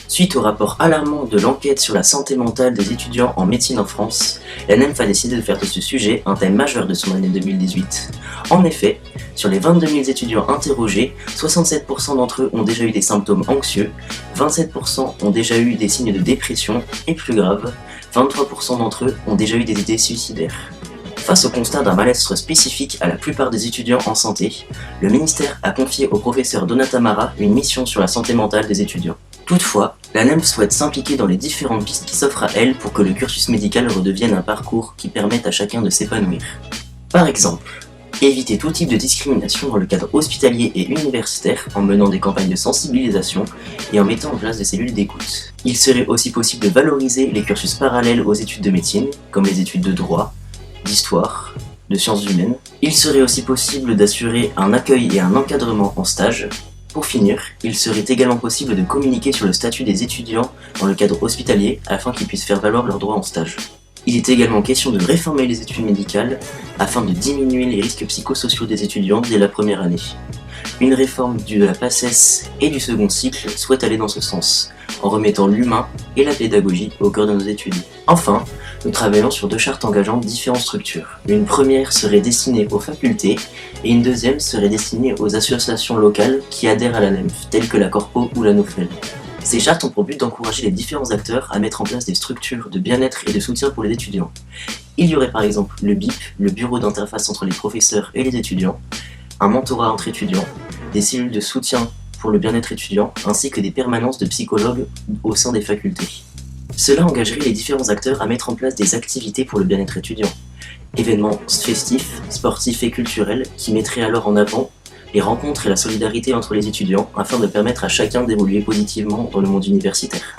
Suite au rapport alarmant de l'enquête sur la santé mentale des étudiants en médecine en France, la NEMF a décidé de faire de ce sujet un thème majeur de son année 2018. En effet, sur les 22 000 étudiants interrogés, 67% d'entre eux ont déjà eu des symptômes anxieux, 27% ont déjà eu des signes de dépression et plus grave, 23% d'entre eux ont déjà eu des idées suicidaires. Face au constat d'un mal-être spécifique à la plupart des étudiants en santé, le ministère a confié au professeur Donata Mara une mission sur la santé mentale des étudiants. Toutefois, la NEMF souhaite s'impliquer dans les différentes pistes qui s'offrent à elle pour que le cursus médical redevienne un parcours qui permette à chacun de s'épanouir. Par exemple, éviter tout type de discrimination dans le cadre hospitalier et universitaire en menant des campagnes de sensibilisation et en mettant en place des cellules d'écoute. Il serait aussi possible de valoriser les cursus parallèles aux études de médecine, comme les études de droit, d'histoire, de sciences humaines. Il serait aussi possible d'assurer un accueil et un encadrement en stage. Pour finir, il serait également possible de communiquer sur le statut des étudiants dans le cadre hospitalier afin qu'ils puissent faire valoir leurs droits en stage. Il est également question de réformer les études médicales afin de diminuer les risques psychosociaux des étudiants dès la première année. Une réforme de la PACES et du second cycle souhaite aller dans ce sens, en remettant l'humain et la pédagogie au cœur de nos études. Enfin, nous travaillons sur 2 chartes engageant différentes structures. Une première serait destinée aux facultés et une deuxième serait destinée aux associations locales qui adhèrent à la NEMF, telles que la Corpo ou la NOFEL. Ces chartes ont pour but d'encourager les différents acteurs à mettre en place des structures de bien-être et de soutien pour les étudiants. Il y aurait par exemple le BIP, le bureau d'interface entre les professeurs et les étudiants, un mentorat entre étudiants, des cellules de soutien pour le bien-être étudiant, ainsi que des permanences de psychologues au sein des facultés. Cela engagerait les différents acteurs à mettre en place des activités pour le bien-être étudiant. Événements festifs, sportifs et culturels qui mettraient alors en avant les rencontres et la solidarité entre les étudiants afin de permettre à chacun d'évoluer positivement dans le monde universitaire.